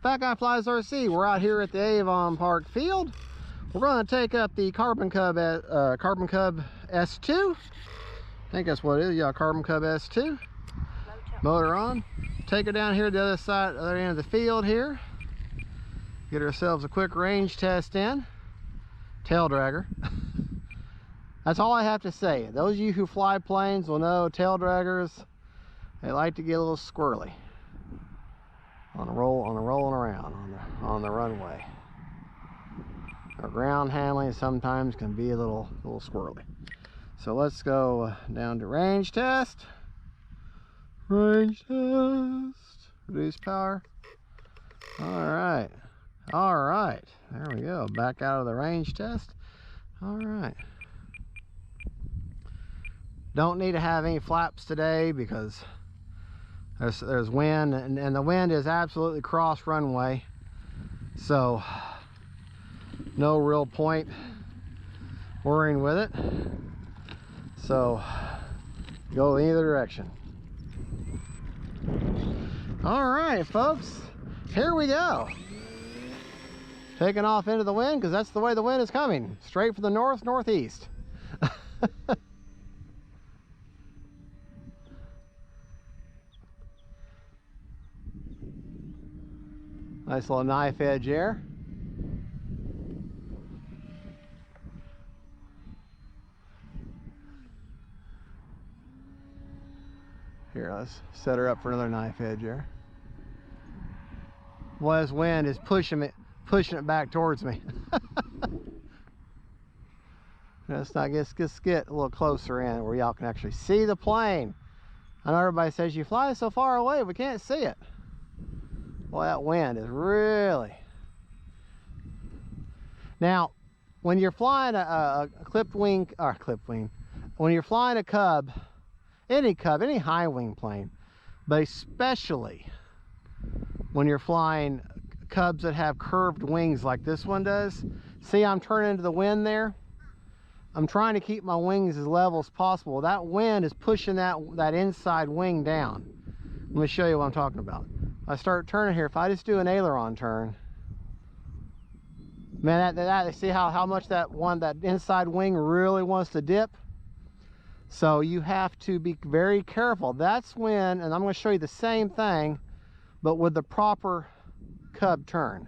Fat Guy Flies RC. We're out here at the Avon Park field. We're going to take up the Carbon Cub S2. I think that's what it is. Yeah, Carbon Cub S2. Motor on. Take her down here to the other side, other end of the field here. Get ourselves a quick range test in. Tail dragger. That's all I have to say. Those of you who fly planes will know tail draggers, they like to get a little squirrely rolling around on the runway. Our ground handling sometimes can be a little squirrely. So let's go down to range test. Range test. Reduce power. All right. There we go. Back out of the range test. All right. Don't need to have any flaps today because there's wind, and the wind is absolutely cross runway, so no real point worrying with it. So go either direction. All right, folks, here we go. Taking off into the wind because that's the way the wind is coming, straight for the northeast. Nice little knife edge there. Here, let's set her up for another knife edge there. Well, this wind is pushing it back towards me. Let's get a little closer in where y'all can actually see the plane. I know everybody says you fly so far away, we can't see it. Boy, that wind is really... Now, when you're flying a clipped wing, when you're flying a cub, any high wing plane, but especially when you're flying cubs that have curved wings like this one does, see I'm turning into the wind there? I'm trying to keep my wings as level as possible. That wind is pushing that inside wing down. Let me show you what I'm talking about. I start turning here. If I just do an aileron turn, man, that see how much that inside wing really wants to dip. So you have to be very careful. That's when, and I'm going to show you the same thing, but with the proper cub turn.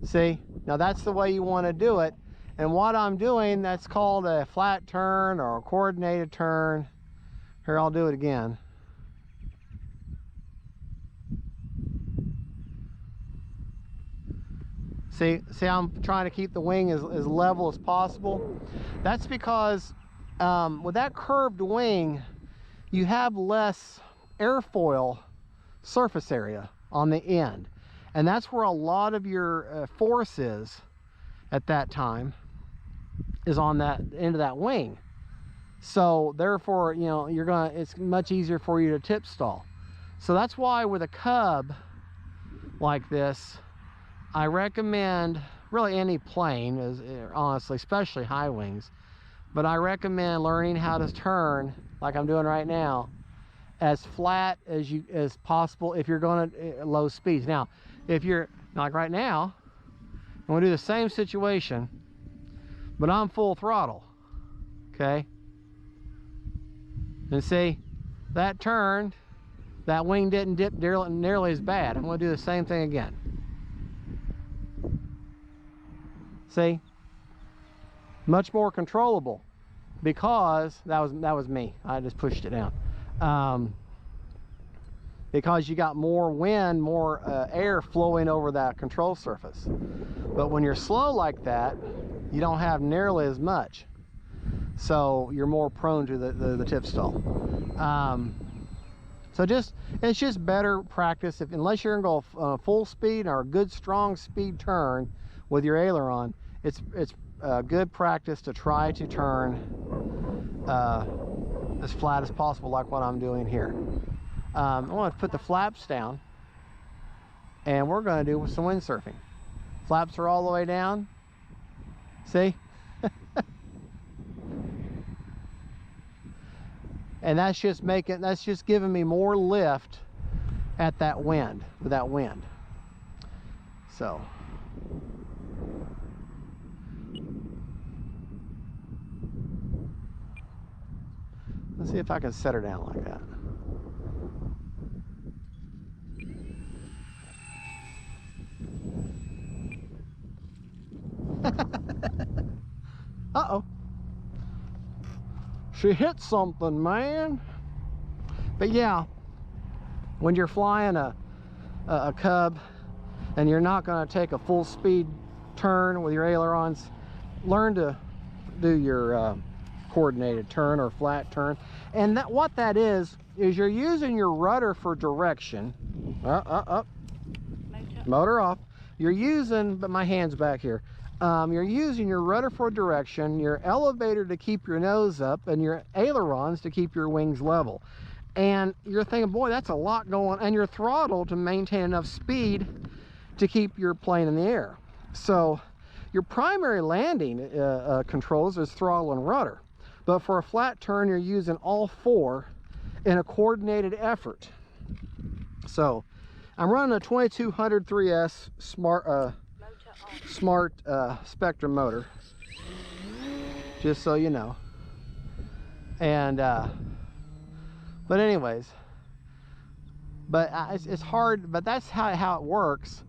See, now that's the way you want to do it. And what I'm doing, that's called a flat turn or a coordinated turn. Here, I'll do it again. See, I'm trying to keep the wing as level as possible. That's because with that curved wing, you have less airfoil surface area on the end. And that's where a lot of your force is at that time, is on that end of that wing. So therefore, you know, it's much easier for you to tip stall. So that's why with a cub like this, I recommend really any plane, honestly, especially high wings, but I recommend learning how to turn like I'm doing right now as flat as possible if you're going to low speeds. Now, if you're like right now, I'm going to do the same situation, but I'm full throttle, okay? And see, that turned, that wing didn't dip nearly as bad. I'm going to do the same thing again. See, much more controllable because that was me. I just pushed it down. Because you got more wind, more air flowing over that control surface. But when you're slow like that, you don't have nearly as much. So you're more prone to the tip stall. So it's just better practice. Unless you're gonna go full speed or a good strong speed turn with your aileron, it's good practice to try to turn as flat as possible, like what I'm doing here. I want to put the flaps down, and we're going to do some windsurfing. Flaps are all the way down. See? And that's just giving me more lift at that wind, with that wind. So let's see if I can set her down like that. Uh-oh. She hit something, man. But yeah, when you're flying a cub and you're not going to take a full speed turn with your ailerons, learn to do your coordinated turn or flat turn. And that what that is you're using your rudder for direction. Motor off. You're using, but my hand's back here. You're using your rudder for direction, your elevator to keep your nose up, and your ailerons to keep your wings level. And you're thinking, boy, that's a lot going, and your throttle to maintain enough speed to keep your plane in the air. So your primary landing controls is throttle and rudder. But for a flat turn, you're using all four in a coordinated effort. So I'm running a 2200 3S smart Spectrum motor, just so you know. And but anyways, it's hard, but that's how it works.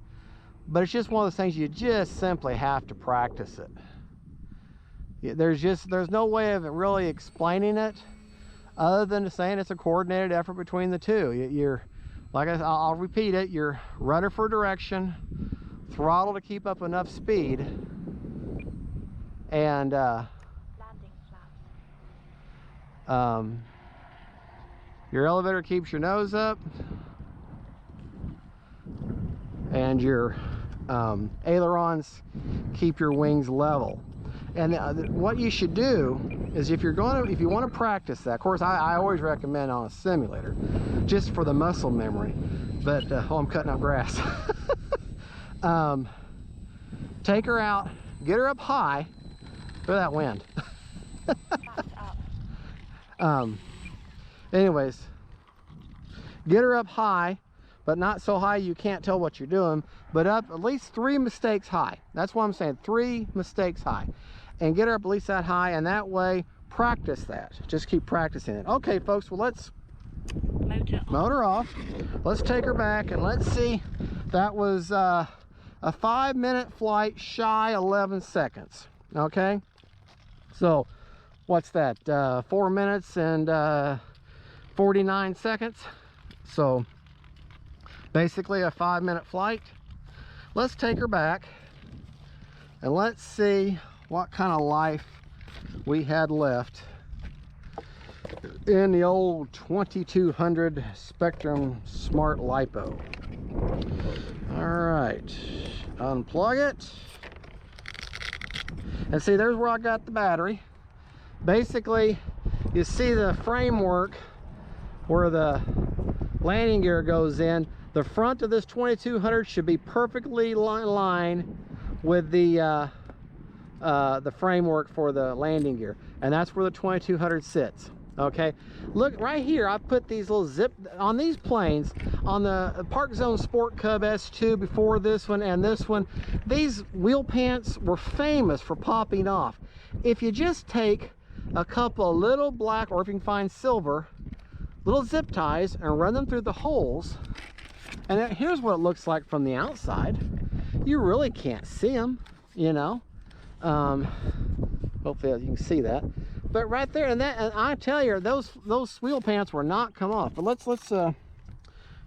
But it's just one of those things you just simply have to practice it. There's no way of really explaining it other than saying it's a coordinated effort between the two. You're, like I'll repeat it, your rudder for direction, throttle to keep up enough speed, and your elevator keeps your nose up, and your ailerons keep your wings level. And what you should do is, if you want to practice that, of course I always recommend on a simulator just for the muscle memory, but oh, I'm cutting up grass. Take her out, get her up high. Look at that wind. Anyways, get her up high, but not so high you can't tell what you're doing, but up at least 3 mistakes high. That's what I'm saying, 3 mistakes high. And get her up at least that high, and that way practice that. Just keep practicing it. Okay folks, well, let's motor off. Let's take her back and let's see. That was a 5-minute flight, shy 11 seconds. Okay, so what's that, 4 minutes and 49 seconds. So basically a 5-minute flight. Let's take her back and let's see what kind of life we had left in the old 2200 Spectrum Smart Lipo. All right, unplug it. And see, there's where I got the battery. Basically, you see the framework where the landing gear goes in. The front of this 2200 should be perfectly in line with the framework for the landing gear, and that's where the 2200 sits. Okay, look right here, I put these little zip on these planes, on the Park Zone Sport Cub S2 before this one and this one. These wheel pants were famous for popping off. If you just take a couple of little black, or if you can find silver, little zip ties and run them through the holes, and here's what it looks like from the outside. You really can't see them, you know. Hopefully you can see that, but right there, and I tell you, those wheel pants were not come off. But let's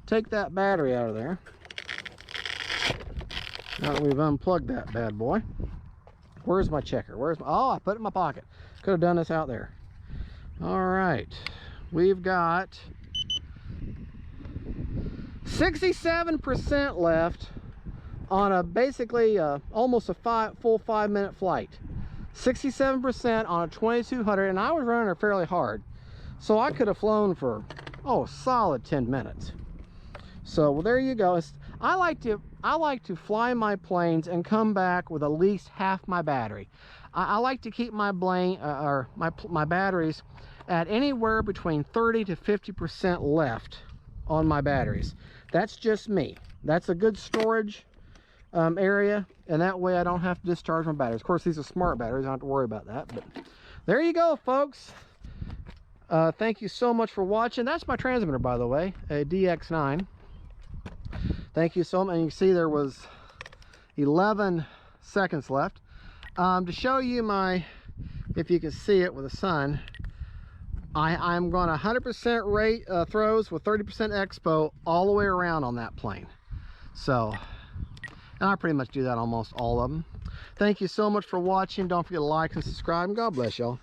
take that battery out of there. Now that we've unplugged that bad boy. Where's my checker? Oh, I put it in my pocket. Could have done this out there. All right, we've got 67% left on basically almost a full 5-minute flight. 67% on a 2200, and I was running her fairly hard, so I could have flown for solid 10 minutes. So well, there you go. I like to fly my planes and come back with at least half my battery. I like to keep my my batteries at anywhere between 30 to 50% left on my batteries. That's just me. That's a good storage area, and that way I don't have to discharge my batteries. Of course, these are smart batteries, I don't have to worry about that. But there you go, folks. Thank you so much for watching. That's my transmitter, by the way, a DX9. Thank you so much. And you can see there was 11 seconds left. To show you my, if you can see it with the sun, I'm going 100% rate throws with 30% expo all the way around on that plane. So, and I pretty much do that almost all of them. Thank you so much for watching. Don't forget to like and subscribe, and God bless y'all.